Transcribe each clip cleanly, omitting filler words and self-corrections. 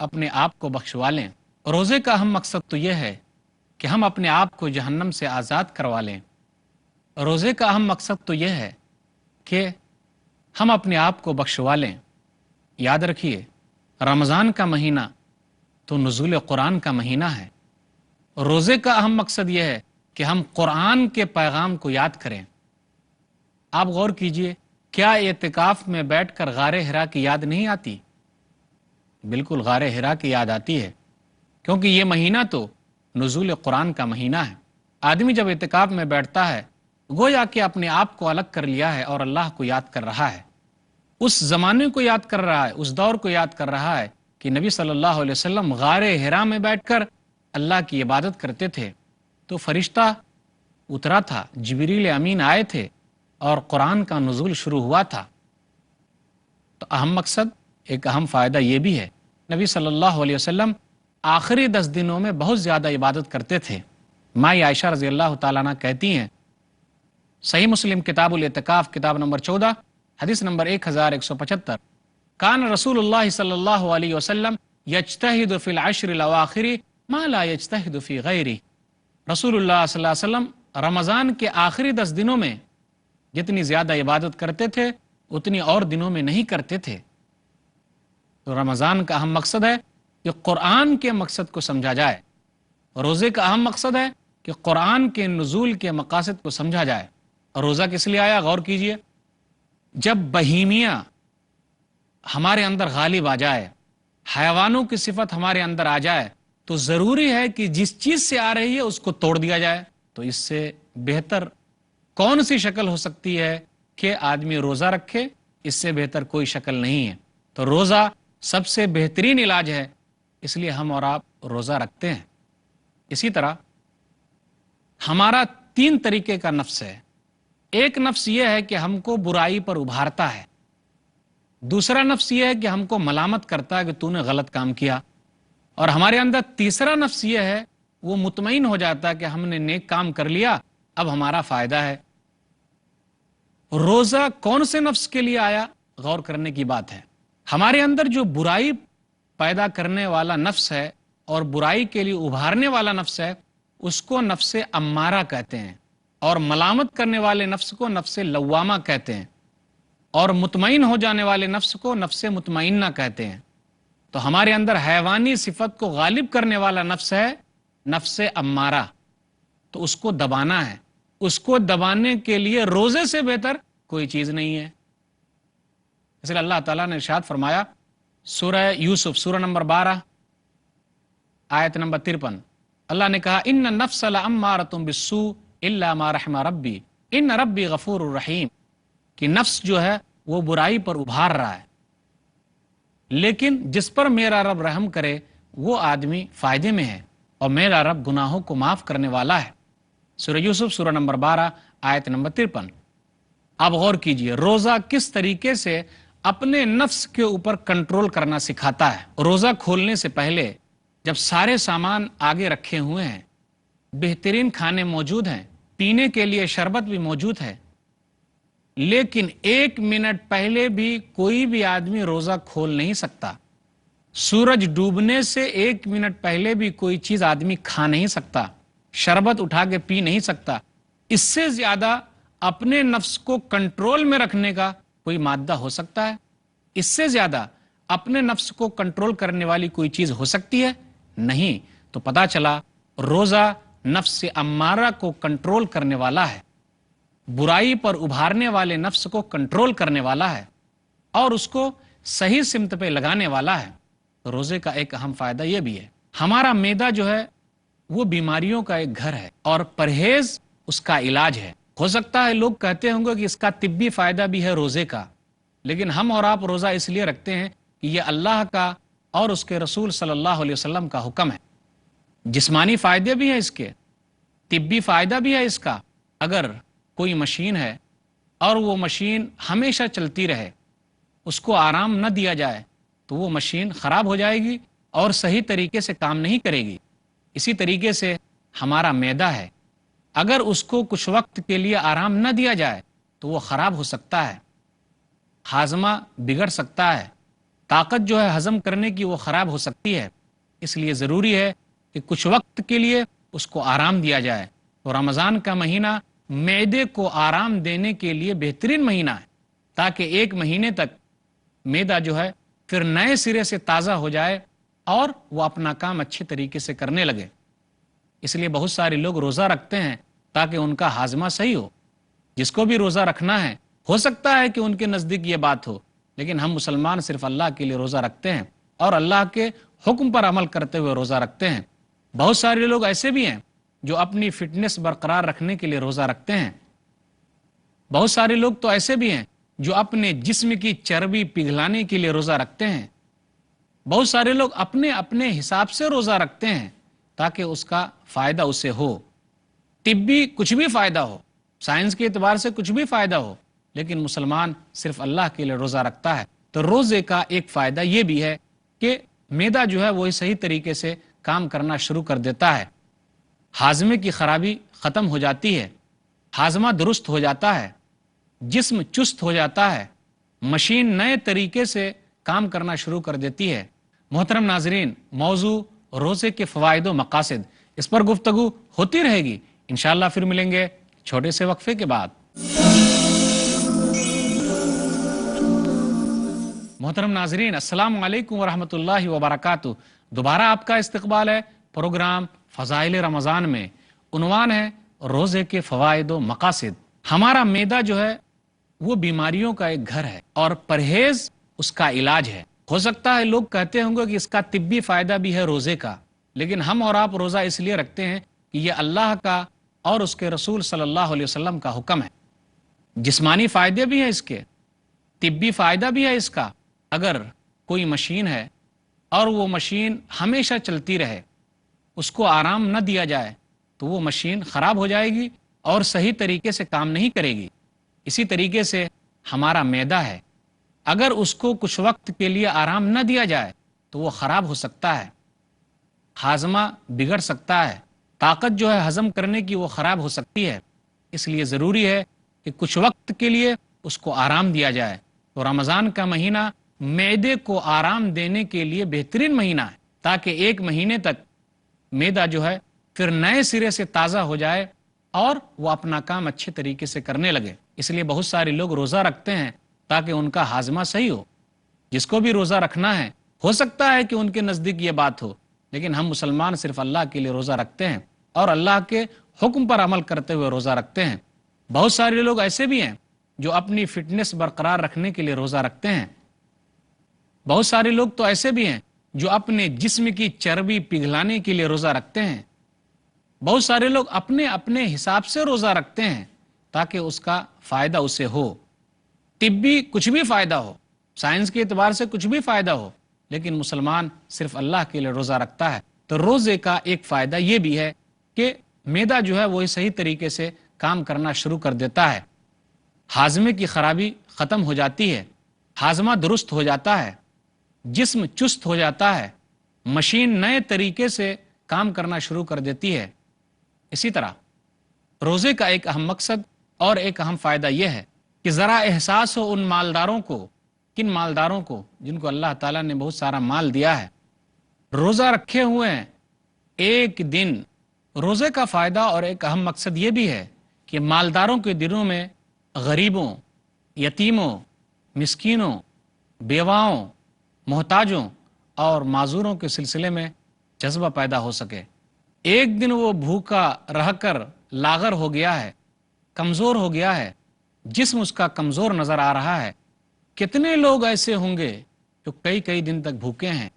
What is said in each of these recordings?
اپنے آپ کو بخشوا لیں۔ روزے کا اہم مقصد تو یہ ہے کہ ہم اپنے آپ کو جہنم سے آزاد کروا لیں۔ روزے کا اہم مقصد تو یہ ہے کہ ہم اپنے آپ کو بخشوا لیں۔ یاد رکھیے، رمضان کا مہینہ تو نزول قرآن کا مہینہ ہے۔ روزے کا اہم مقصد یہ ہے کہ ہم قرآن کے پیغام کو یاد کریں۔ آپ غور کیجئے، کیا اعتکاف میں بیٹھ کر غار حرا کی یاد نہیں آتی؟ بالکل غار حرا کی یاد آتی ہے، کیونکہ یہ مہینہ تو نزول قرآن کا مہینہ ہے۔ آدمی جب اعتکاف میں بیٹھتا ہے، گویا کہ اپنے آپ کو الگ کر لیا ہے اور اللہ کو یاد کر رہا ہے، اس زمانے کو یاد کر رہا ہے، اس دور کو یاد کر رہا ہے کہ نبی صلی اللہ علیہ وسلم غار حرا میں بیٹھ کر اللہ کی عبادت کرتے تھے، تو فرشتہ اترا تھا، جبریل امین آئے تھے اور قرآن کا نزول شروع ہوا تھا۔ تو اہم مقصد، ایک اہم فائدہ یہ بھی ہے، نبی صلی اللہ علیہ وسلم آخری 10 دنوں میں بہت زیادہ عبادت کرتے تھے۔ ماں عائشہ رضی اللہ تعالیٰ عنہ کہتی ہیں، صحیح مسلم کتاب الاعتکاف کتاب نمبر 14 حدیث نمبر 1175، کان رسول اللہ صلی اللہ علیہ وسلم یجتہد فی العشر الاواخر ما لا یجتہد فی غیرہ۔ رسول اللہ صلی اللہ علیہ وسلم رمضان کے آخری 10 دنوں میں جتنی زیادہ عبادت کرتے تھے اتنی اور دنوں میں نہیں کرتے تھے۔ تو رمضان کا اہم مقصد ہے کہ قرآن کے مقصد کو سمجھا جائے۔ روزے کا اہم مقصد ہے کہ قرآن کے نزول کے مقاصد کو سمجھا جائے۔ اور روزہ کس لیے آیا؟ غور کیجئے، جب بہیمیہ ہمارے اندر غالب آ جائے، حیوانوں کی صفت ہمارے اندر آ جائے، تو ضروری ہے کہ جس چیز سے آ رہی ہے اس کو توڑ دیا جائے۔ تو اس سے بہتر کون سی شکل ہو سکتی ہے کہ آدمی روزہ رکھے؟ اس سے بہتر کوئی شکل نہیں ہے۔ تو روزہ سب سے بہترین علاج ہے، اس لیے ہم اور آپ روزہ رکھتے ہیں۔ اسی طرح ہمارا 3 طریقے کا نفس ہے۔ ایک نفس یہ ہے کہ ہم کو برائی پر ابھارتا ہے، دوسرا نفس یہ ہے کہ ہم کو ملامت کرتا ہے کہ تو نے غلط کام کیا، اور ہمارے اندر تیسرا نفس یہ ہے، وہ مطمئن ہو جاتا ہے کہ ہم نے نیک کام کر لیا، اب ہمارا فائدہ ہے۔ روزہ کون سے نفس کے لیے آیا؟ غور کرنے کی بات ہے۔ ہمارے اندر جو برائی پیدا کرنے والا نفس ہے اور برائی کے لیے ابھارنے والا نفس ہے، اس کو نفس امارہ کہتے ہیں، اور ملامت کرنے والے نفس کو نفس لوامہ کہتے ہیں، اور مطمئن ہو جانے والے نفس کو نفس مطمئنہ کہتے ہیں۔ تو ہمارے اندر حیوانی صفت کو غالب کرنے والا نفس ہے نفس امارہ، تو اس کو دبانا ہے۔ اس کو دبانے کے لیے روزے سے بہتر کوئی چیز نہیں ہے۔ اس لیے اللہ تعالیٰ نے ارشاد فرمایا، سورہ یوسف سورہ نمبر 12 آیت نمبر 53، اللہ نے کہا، ان النفس لامارۃ بالسوء الا ما رحم ربی ان ربی غفور الرحیم، کہ نفس جو ہے وہ برائی پر ابھار رہا ہے، لیکن جس پر میرا رب رحم کرے وہ آدمی فائدے میں ہے، اور میرا رب گناہوں کو معاف کرنے والا ہے۔ سورہ یوسف سورہ نمبر 12 آیت نمبر 53۔ اب غور کیجئے، روزہ کس طریقے سے اپنے نفس کے اوپر کنٹرول کرنا سکھاتا ہے۔ روزہ کھولنے سے پہلے جب سارے سامان آگے رکھے ہوئے ہیں، بہترین کھانے موجود ہیں، پینے کے لیے شربت بھی موجود ہے، لیکن 1 منٹ پہلے بھی کوئی بھی آدمی روزہ کھول نہیں سکتا۔ سورج ڈوبنے سے 1 منٹ پہلے بھی کوئی چیز آدمی کھا نہیں سکتا، شربت اٹھا کے پی نہیں سکتا۔ اس سے زیادہ اپنے نفس کو کنٹرول میں رکھنے کا کوئی مادہ ہو سکتا ہے؟ اس سے زیادہ اپنے نفس کو کنٹرول کرنے والی کوئی چیز ہو سکتی ہے؟ نہیں۔ تو پتا چلا روزہ نفس امارہ کو کنٹرول کرنے والا ہے، برائی پر ابھارنے والے نفس کو کنٹرول کرنے والا ہے، اور اس کو صحیح سمت پہ لگانے والا ہے۔ روزے کا ایک اہم فائدہ یہ بھی ہے، ہمارا معدہ جو ہے وہ بیماریوں کا ایک گھر ہے، اور پرہیز اس کا علاج ہے۔ ہو سکتا ہے لوگ کہتے ہوں گے کہ اس کا طبی فائدہ بھی ہے روزے کا، لیکن ہم اور آپ روزہ اس لیے رکھتے ہیں کہ یہ اللہ کا اور اس کے رسول صلی اللہ علیہ وسلم کا حکم ہے۔ جسمانی فائدے بھی ہیں اس کے، طبی فائدہ بھی ہے اس کا۔ اگر کوئی مشین ہے اور وہ مشین ہمیشہ چلتی رہے، اس کو آرام نہ دیا جائے، تو وہ مشین خراب ہو جائے گی اور صحیح طریقے سے کام نہیں کرے گی۔ اسی طریقے سے ہمارا معدہ ہے، اگر اس کو کچھ وقت کے لیے آرام نہ دیا جائے تو وہ خراب ہو سکتا ہے، ہاضمہ بگڑ سکتا ہے، طاقت جو ہے ہضم کرنے کی وہ خراب ہو سکتی ہے، اس لیے ضروری ہے کہ کچھ وقت کے لیے اس کو آرام دیا جائے۔ تو رمضان کا مہینہ معدے کو آرام دینے کے لیے بہترین مہینہ ہے، تاکہ ایک مہینے تک معدہ جو ہے پھر نئے سرے سے تازہ ہو جائے اور وہ اپنا کام اچھے طریقے سے کرنے لگے۔ اس لیے بہت سارے لوگ روزہ رکھتے ہیں تاکہ ان کا ہاضمہ صحیح ہو۔ جس کو بھی روزہ رکھنا ہے، ہو سکتا ہے کہ ان کے نزدیک یہ بات ہو، لیکن ہم مسلمان صرف اللہ کے لیے روزہ رکھتے ہیں اور اللہ کے حکم پر عمل کرتے ہوئے روزہ رکھتے ہیں۔ بہت سارے لوگ ایسے بھی ہیں جو اپنی فٹنس برقرار رکھنے کے لیے روزہ رکھتے ہیں۔ بہت سارے لوگ تو ایسے بھی ہیں جو اپنے جسم کی چربی پگھلانے کے لیے روزہ رکھتے ہیں۔ بہت سارے لوگ اپنے اپنے حساب سے روزہ رکھتے ہیں تاکہ اس کا فائدہ اسے ہو، طبی کچھ بھی فائدہ ہو، سائنس کے اعتبار سے کچھ بھی فائدہ ہو، لیکن مسلمان صرف اللہ کے لیے روزہ رکھتا ہے۔ تو روزے کا ایک فائدہ یہ بھی ہے کہ معدہ جو ہے وہ صحیح طریقے سے کام کرنا شروع کر دیتا ہے، ہاضمے کی خرابی ختم ہو جاتی ہے، ہاضمہ درست ہو جاتا ہے، جسم چست ہو جاتا ہے، مشین نئے طریقے سے کام کرنا شروع کر دیتی ہے۔ محترم ناظرین، موضوع روزے کے فوائد و مقاصد، اس پر گفتگو ہوتی رہے گی، انشاءاللہ پھر ملیں گے چھوٹے سے وقفے کے بعد۔ محترم ناظرین، السلام علیکم ورحمۃ اللہ وبرکاتہ۔ دوبارہ آپ کا استقبال ہے پروگرام فضائل رمضان میں۔ عنوان ہے روزے کے فوائد و مقاصد۔ ہمارا معدہ جو ہے وہ بیماریوں کا ایک گھر ہے اور پرہیز اس کا علاج ہے۔ ہو سکتا ہے لوگ کہتے ہوں گے کہ اس کا طبی فائدہ بھی ہے روزے کا، لیکن ہم اور آپ روزہ اس لیے رکھتے ہیں کہ یہ اللہ کا اور اس کے رسول صلی اللہ علیہ وسلم کا حکم ہے۔ جسمانی فائدے بھی ہیں اس کے، طبی فائدہ بھی ہے اس کا۔ اگر کوئی مشین ہے اور وہ مشین ہمیشہ چلتی رہے، اس کو آرام نہ دیا جائے تو وہ مشین خراب ہو جائے گی اور صحیح طریقے سے کام نہیں کرے گی۔ اسی طریقے سے ہمارا معدہ ہے، اگر اس کو کچھ وقت کے لیے آرام نہ دیا جائے تو وہ خراب ہو سکتا ہے، ہاضمہ بگڑ سکتا ہے، طاقت جو ہے ہضم کرنے کی وہ خراب ہو سکتی ہے۔ اس لیے ضروری ہے کہ کچھ وقت کے لیے اس کو آرام دیا جائے۔ تو رمضان کا مہینہ معدے کو آرام دینے کے لیے بہترین مہینہ ہے، تاکہ ایک مہینے تک معدہ جو ہے پھر نئے سرے سے تازہ ہو جائے اور وہ اپنا کام اچھے طریقے سے کرنے لگے۔ اس لیے بہت سارے لوگ روزہ رکھتے ہیں تاکہ ان کا ہاضمہ صحیح ہو۔ جس کو بھی روزہ رکھنا ہے، ہو سکتا ہے کہ ان کے نزدیک یہ بات ہو، لیکن ہم مسلمان صرف اللہ کے لیے روزہ رکھتے ہیں اور اللہ کے حکم پر عمل کرتے ہوئے روزہ رکھتے ہیں۔ بہت سارے لوگ ایسے بھی ہیں جو اپنی فٹنس برقرار رکھنے کے لیے روزہ رکھتے ہیں۔ بہت سارے لوگ تو ایسے بھی ہیں جو اپنے جسم کی چربی پگھلانے کے لیے روزہ رکھتے ہیں۔ بہت سارے لوگ اپنے اپنے حساب سے روزہ رکھتے ہیں تاکہ اس کا فائدہ اسے ہو، طبی کچھ بھی فائدہ ہو، سائنس کے اعتبار سے کچھ بھی فائدہ ہو، لیکن مسلمان صرف اللہ کے لیے روزہ رکھتا ہے۔ تو روزے کا ایک فائدہ یہ بھی ہے کہ معدہ جو ہے وہ صحیح طریقے سے کام کرنا شروع کر دیتا ہے، ہاضمے کی خرابی ختم ہو جاتی ہے، ہاضمہ درست ہو جاتا ہے، جسم چست ہو جاتا ہے، مشین نئے طریقے سے کام کرنا شروع کر دیتی ہے۔ اسی طرح روزے کا ایک اہم مقصد اور ایک اہم فائدہ یہ ہے کہ ذرا احساس ہو ان مالداروں کو، کن مالداروں کو؟ جن کو اللہ تعالیٰ نے بہت سارا مال دیا ہے، روزہ رکھے ہوئے ہیں ایک دن۔ روزے کا فائدہ اور ایک اہم مقصد یہ بھی ہے کہ مالداروں کے دلوں میں غریبوں، یتیموں، مسکینوں، بیواؤں، محتاجوں اور معذوروں کے سلسلے میں جذبہ پیدا ہو سکے۔ ایک دن وہ بھوکا رہ کر لاغر ہو گیا ہے، کمزور ہو گیا ہے، جسم اس کا کمزور نظر آ رہا ہے۔ کتنے لوگ ایسے ہوں گے جو کئی دن تک بھوکے ہیں،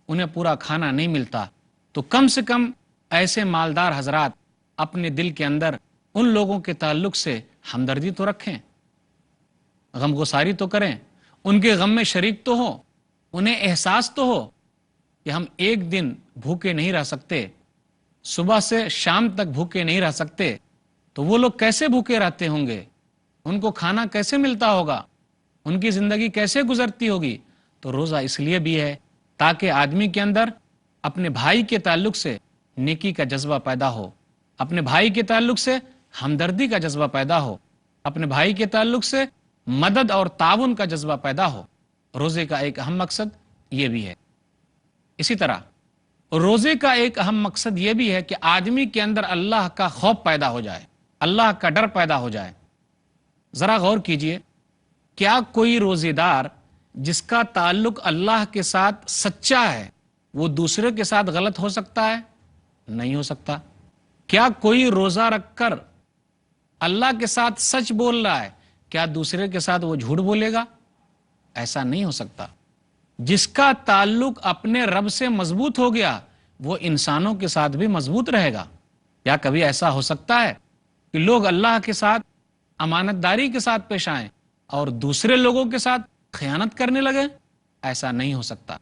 انہیں پورا کھانا نہیں ملتا؟ تو کم سے کم ایسے مالدار حضرات اپنے دل کے اندر ان لوگوں کے تعلق سے ہمدردی تو رکھیں، غمگساری تو کریں، ان کے غم میں شریک تو ہو، انہیں احساس تو ہو کہ ہم ایک دن بھوکے نہیں رہ سکتے، صبح سے شام تک بھوکے نہیں رہ سکتے، تو وہ لوگ کیسے بھوکے رہتے ہوں گے؟ ان کو کھانا کیسے ملتا ہوگا؟ ان کی زندگی کیسے گزرتی ہوگی؟ تو روزہ اس لیے بھی ہے تاکہ آدمی کے اندر اپنے بھائی کے تعلق سے نیکی کا جذبہ پیدا ہو، اپنے بھائی کے تعلق سے ہمدردی کا جذبہ پیدا ہو، اپنے بھائی کے تعلق سے مدد اور تعاون کا جذبہ پیدا ہو۔ روزے کا ایک اہم مقصد یہ بھی ہے۔ اسی طرح روزے کا ایک اہم مقصد یہ بھی ہے کہ آدمی کے اندر اللہ کا خوف پیدا ہو جائے، اللہ کا ڈر پیدا ہو جائے۔ ذرا غور کیجئے، کیا کوئی روزے دار جس کا تعلق اللہ کے ساتھ سچا ہے وہ دوسرے کے ساتھ غلط ہو سکتا ہے؟ نہیں ہو سکتا۔ کیا کوئی روزہ رکھ کر اللہ کے ساتھ سچ بول رہا ہے، کیا دوسرے کے ساتھ وہ جھوٹ بولے گا؟ ایسا نہیں ہو سکتا۔ جس کا تعلق اپنے رب سے مضبوط ہو گیا وہ انسانوں کے ساتھ بھی مضبوط رہے گا۔ کیا کبھی ایسا ہو سکتا ہے کہ لوگ اللہ کے ساتھ امانت داری کے ساتھ پیش آئیں اور دوسرے لوگوں کے ساتھ خیانت کرنے لگے؟ ایسا نہیں ہو سکتا۔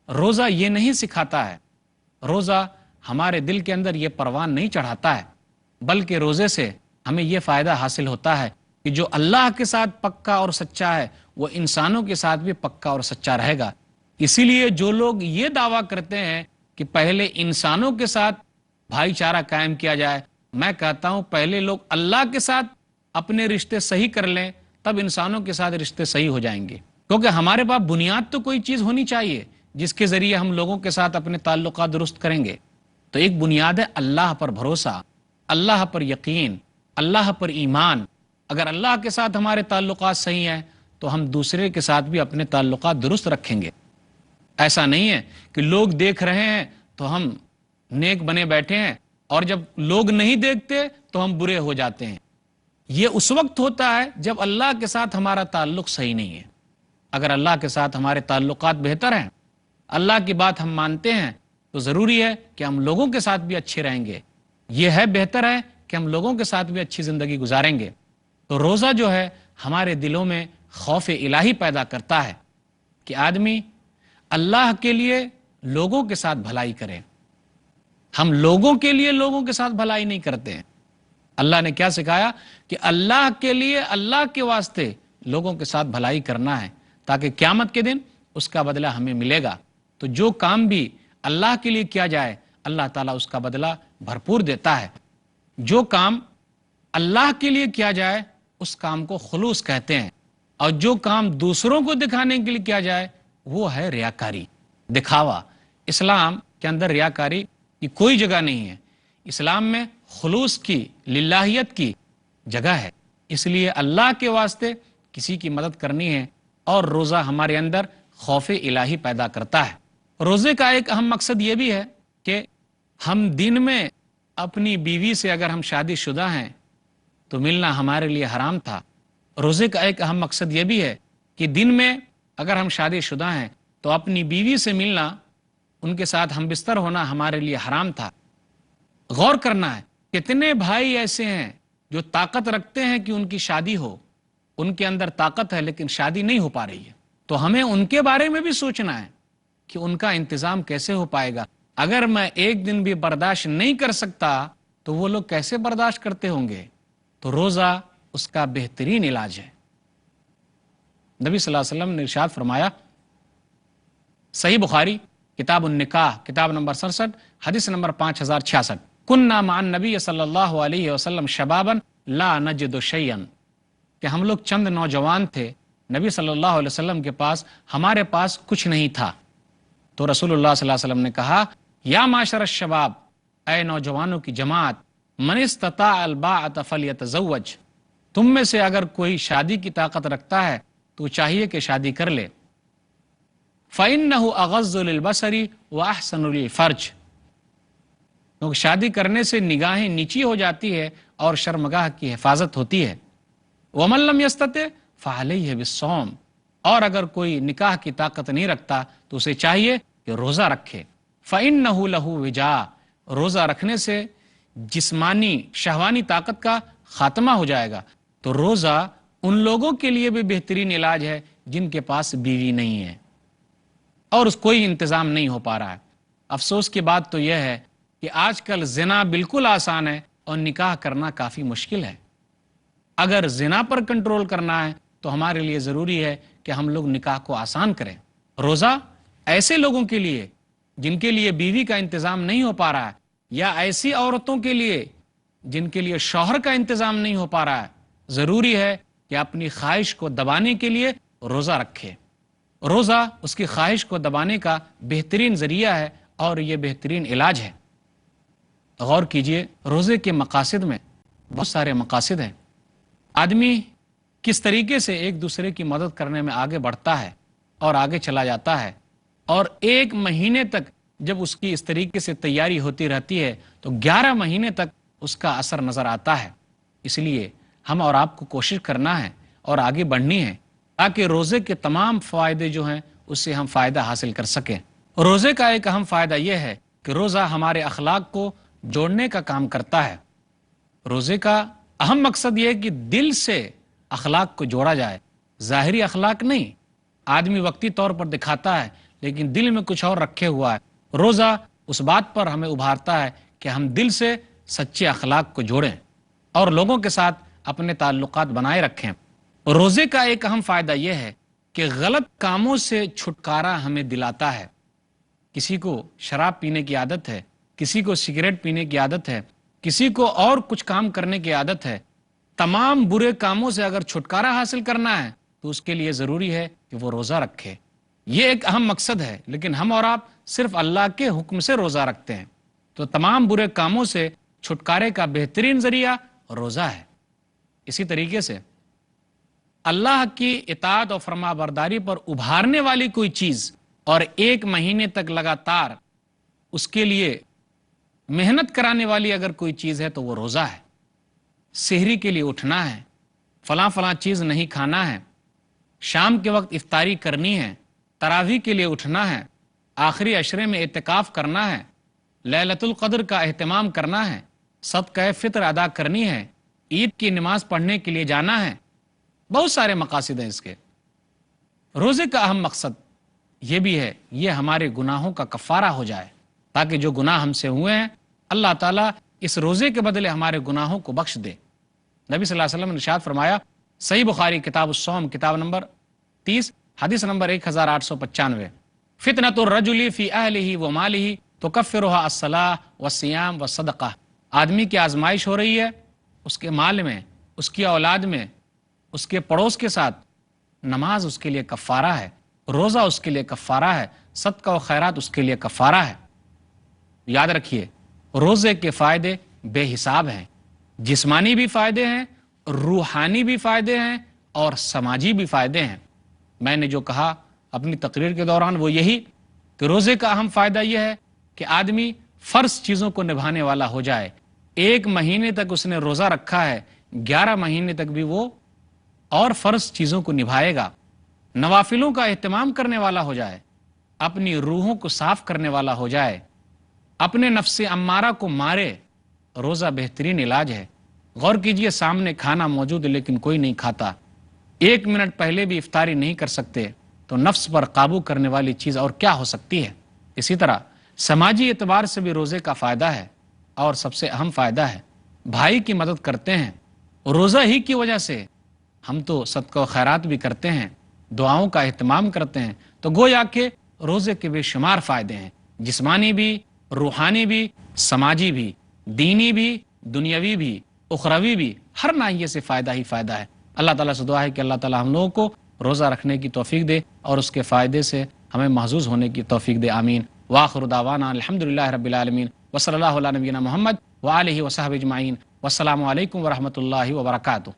روزہ یہ نہیں سکھاتا ہے، روزہ ہمارے دل کے اندر یہ پروان نہیں چڑھاتا ہے، بلکہ روزے سے ہمیں یہ فائدہ حاصل ہوتا ہے کہ جو اللہ کے ساتھ پکا اور سچا ہے وہ انسانوں کے ساتھ بھی پکا اور سچا رہے گا۔ اسی لیے جو لوگ یہ دعویٰ کرتے ہیں کہ پہلے انسانوں کے ساتھ بھائی چارہ قائم کیا جائے، میں کہتا ہوں پہلے لوگ اللہ کے ساتھ اپنے رشتے صحیح کر لیں، تب انسانوں کے ساتھ رشتے صحیح ہو جائیں گے۔ کیونکہ ہمارے پاس بنیاد تو کوئی چیز ہونی چاہیے جس کے ذریعے ہم لوگوں کے ساتھ اپنے تعلقات درست کریں گے۔ تو ایک بنیاد ہے اللہ پر بھروسہ، اللہ پر یقین، اللہ پر ایمان۔ اگر اللہ کے ساتھ ہمارے تعلقات صحیح ہیں تو ہم دوسرے کے ساتھ بھی اپنے تعلقات درست رکھیں گے۔ ایسا نہیں ہے کہ لوگ دیکھ رہے ہیں تو ہم نیک بنے بیٹھے ہیں اور جب لوگ نہیں دیکھتے تو ہم برے ہو جاتے ہیں۔ یہ اس وقت ہوتا ہے جب اللہ کے ساتھ ہمارا تعلق صحیح نہیں ہے۔ اگر اللہ کے ساتھ ہمارے تعلقات بہتر ہیں، اللہ کی بات ہم مانتے ہیں، تو ضروری ہے کہ ہم لوگوں کے ساتھ بھی اچھے رہیں گے۔ یہ ہے بہتر ہے کہ ہم لوگوں کے ساتھ بھی اچھی زندگی گزاریں گے۔ تو روزہ جو ہے ہمارے دلوں میں خوف الہی پیدا کرتا ہے کہ آدمی اللہ کے لیے لوگوں کے ساتھ بھلائی کرے۔ ہم لوگوں کے لیے لوگوں کے ساتھ بھلائی نہیں کرتے ہیں۔ اللہ نے کیا سکھایا کہ اللہ کے لیے اللہ کے واسطے لوگوں کے ساتھ بھلائی کرنا ہے تاکہ قیامت کے دن اس کا بدلہ ہمیں ملے گا۔ تو جو کام بھی اللہ کے لیے کیا جائے اللہ تعالیٰ اس کا بدلہ بھرپور دیتا ہے۔ جو کام اللہ کے لیے کیا جائے اس کام کو خلوص کہتے ہیں، اور جو کام دوسروں کو دکھانے کے لیے کیا جائے وہ ہے ریاکاری، دکھاوا۔ اسلام کے اندر ریاکاری کی کوئی جگہ نہیں ہے۔ اسلام میں خلوص کی، للہیت کی جگہ ہے۔ اس لیے اللہ کے واسطے کسی کی مدد کرنی ہے، اور روزہ ہمارے اندر خوف الہی پیدا کرتا ہے۔ روزے کا ایک اہم مقصد یہ بھی ہے کہ ہم دن میں اپنی بیوی سے اگر ہم شادی شدہ ہیں تو ملنا ہمارے لیے حرام تھا۔ روزے کا ایک اہم مقصد یہ بھی ہے کہ دن میں اگر ہم شادی شدہ ہیں تو اپنی بیوی سے ملنا، ان کے ساتھ ہم بستر ہونا ہمارے لیے حرام تھا۔ غور کرنا ہے کتنے بھائی ایسے ہیں جو طاقت رکھتے ہیں کہ ان کی شادی ہو، ان کے اندر طاقت ہے لیکن شادی نہیں ہو پا رہی ہے۔ تو ہمیں ان کے بارے میں بھی سوچنا ہے کہ ان کا انتظام کیسے ہو پائے گا۔ اگر میں ایک دن بھی برداشت نہیں کر سکتا تو وہ لوگ کیسے برداشت کرتے ہوں گے؟ تو روزہ اس کا بہترین علاج ہے۔ نبی صلی اللہ علیہ وسلم نے ارشاد فرمایا، صحیح بخاری کتاب النکاح کتاب نمبر 67 حدیث نمبر 5066، کننا مع النبی صلی اللہ علیہ وسلم شبابا لا نجد شیئا، کہ ہم لوگ چند نوجوان تھے نبی صلی اللہ علیہ وسلم کے پاس، ہمارے پاس کچھ نہیں تھا۔ تو رسول اللہ صلی اللہ علیہ وسلم نے کہا، یا معاشر الشباب، اے نوجوانوں کی جماعت، من استطاع الباءۃ فلیتزوج، تم میں سے اگر کوئی شادی کی طاقت رکھتا ہے تو چاہیے کہ شادی کر لے۔ فَإِنَّهُ أَغَضُّ لِلْبَصَرِ وَأَحْسَنُ لِلْفَرْجِ، کیونکہ شادی کرنے سے نگاہیں نیچی ہو جاتی ہے اور شرمگاہ کی حفاظت ہوتی ہے۔ وَمَن لَّمْ يَسْتَطِعْ فَعَلَيْهِ بِالصَّوْمِ، اور اگر کوئی نکاح کی طاقت نہیں رکھتا تو اسے چاہیے کہ روزہ رکھے۔ فَإِنَّهُ لَهُ وِجَاء، روزہ رکھنے سے جسمانی شہوانی طاقت کا خاتمہ ہو جائے گا۔ تو روزہ ان لوگوں کے لیے بھی بہترین علاج ہے جن کے پاس بیوی نہیں ہے اور اس کوئی انتظام نہیں ہو پا رہا ہے۔ افسوس کی بات تو یہ ہے کہ آج کل زنا بالکل آسان ہے اور نکاح کرنا کافی مشکل ہے۔ اگر زنا پر کنٹرول کرنا ہے تو ہمارے لیے ضروری ہے کہ ہم لوگ نکاح کو آسان کریں۔ روزہ ایسے لوگوں کے لیے جن کے لیے بیوی کا انتظام نہیں ہو پا رہا ہے، یا ایسی عورتوں کے لیے جن کے لیے شوہر کا انتظام نہیں ہو پا رہا ہے، ضروری ہے کہ اپنی خواہش کو دبانے کے لیے روزہ رکھے۔ روزہ اس کی خواہش کو دبانے کا بہترین ذریعہ ہے اور یہ بہترین علاج ہے۔ غور کیجئے، روزے کے مقاصد میں بہت سارے مقاصد ہیں۔ آدمی کس طریقے سے ایک دوسرے کی مدد کرنے میں آگے بڑھتا ہے اور آگے چلا جاتا ہے، اور 1 مہینے تک جب اس کی اس طریقے سے تیاری ہوتی رہتی ہے تو 11 مہینے تک اس کا اثر نظر آتا ہے۔ اس لیے ہم اور آپ کو کوشش کرنا ہے اور آگے بڑھنی ہے تاکہ روزے کے تمام فائدے جو ہیں اس سے ہم فائدہ حاصل کر سکیں۔ روزے کا ایک اہم فائدہ یہ ہے کہ روزہ ہمارے اخلاق کو جوڑنے کا کام کرتا ہے۔ روزے کا اہم مقصد یہ ہے کہ دل سے اخلاق کو جوڑا جائے، ظاہری اخلاق نہیں۔ آدمی وقتی طور پر دکھاتا ہے لیکن دل میں کچھ اور رکھے ہوا ہے۔ روزہ اس بات پر ہمیں ابھارتا ہے کہ ہم دل سے سچے اخلاق کو جوڑیں اور لوگوں کے ساتھ اپنے تعلقات بنائے رکھیں۔ روزے کا ایک اہم فائدہ یہ ہے کہ غلط کاموں سے چھٹکارا ہمیں دلاتا ہے۔ کسی کو شراب پینے کی عادت ہے، کسی کو سگریٹ پینے کی عادت ہے، کسی کو اور کچھ کام کرنے کی عادت ہے۔ تمام برے کاموں سے اگر چھٹکارا حاصل کرنا ہے تو اس کے لیے ضروری ہے کہ وہ روزہ رکھے۔ یہ ایک اہم مقصد ہے، لیکن ہم اور آپ صرف اللہ کے حکم سے روزہ رکھتے ہیں، تو تمام برے کاموں سے چھٹکارے کا بہترین ذریعہ روزہ ہے۔ اسی طریقے سے اللہ کی اطاعت اور فرما برداری پر ابھارنے والی کوئی چیز اور 1 مہینے تک لگاتار اس کے لیے محنت کرانے والی اگر کوئی چیز ہے تو وہ روزہ ہے۔ سحری کے لیے اٹھنا ہے، فلاں فلاں چیز نہیں کھانا ہے، شام کے وقت افطاری کرنی ہے، تراویح کے لیے اٹھنا ہے، آخری عشرے میں اعتکاف کرنا ہے، لیلۃ القدر کا اہتمام کرنا ہے، صدقہ فطر ادا کرنی ہے، عید کی نماز پڑھنے کے لیے جانا ہے۔ بہت سارے مقاصد ہیں اس کے۔ روزے کا اہم مقصد یہ بھی ہے یہ ہمارے گناہوں کا کفارہ ہو جائے، تاکہ جو گناہ ہم سے ہوئے ہیں اللہ تعالیٰ اس روزے کے بدلے ہمارے گناہوں کو بخش دے۔ نبی صلی اللہ علیہ وسلم نے ارشاد فرمایا، صحیح بخاری کتاب الصوم کتاب نمبر 30 حدیث نمبر 1895، فتنۃ الرجل فی اہلہ و مالہ تکفرھا الصلاۃ والصیام والصدقہ۔ آدمی کی آزمائش ہو رہی ہے اس کے مال میں، اس کی اولاد میں، اس کے پڑوس کے ساتھ۔ نماز اس کے لیے کفارہ ہے، روزہ اس کے لیے کفارہ ہے، صدقہ و خیرات اس کے لیے کفارہ ہے۔ یاد رکھیے، روزے کے فائدے بے حساب ہیں، جسمانی بھی فائدے ہیں، روحانی بھی فائدے ہیں اور سماجی بھی فائدے ہیں۔ میں نے جو کہا اپنی تقریر کے دوران وہ یہی کہ روزے کا اہم فائدہ یہ ہے کہ آدمی فرض چیزوں کو نبھانے والا ہو جائے۔ 1 مہینے تک اس نے روزہ رکھا ہے، 11 مہینے تک بھی وہ اور فرض چیزوں کو نبھائے گا، نوافلوں کا اہتمام کرنے والا ہو جائے، اپنی روحوں کو صاف کرنے والا ہو جائے، اپنے نفس امارہ کو مارے۔ روزہ بہترین علاج ہے۔ غور کیجئے، سامنے کھانا موجود ہے لیکن کوئی نہیں کھاتا، 1 منٹ پہلے بھی افطاری نہیں کر سکتے، تو نفس پر قابو کرنے والی چیز اور کیا ہو سکتی ہے؟ اسی طرح سماجی اعتبار سے بھی روزے کا فائدہ ہے، اور سب سے اہم فائدہ ہے بھائی کی مدد کرتے ہیں۔ روزہ ہی کی وجہ سے ہم تو صدقہ و خیرات بھی کرتے ہیں، دعاؤں کا اہتمام کرتے ہیں، تو گویا کہ روزے کے بے شمار فائدے ہیں، جسمانی بھی، روحانی بھی، سماجی بھی، دینی بھی، دنیاوی بھی، اخروی بھی، ہر ناحیے سے فائدہ ہی فائدہ ہے۔ اللہ تعالیٰ سے دعا ہے کہ اللہ تعالیٰ ہم لوگوں کو روزہ رکھنے کی توفیق دے اور اس کے فائدے سے ہمیں محظوظ ہونے کی توفیق دے، آمین۔ وآخر دعوانا الحمدللہ رب العالمین وصلی اللہ علی نبینا محمد وآلہ وصحبہ اجمعین، والسلام علیکم ورحمۃ اللہ وبرکاتہ۔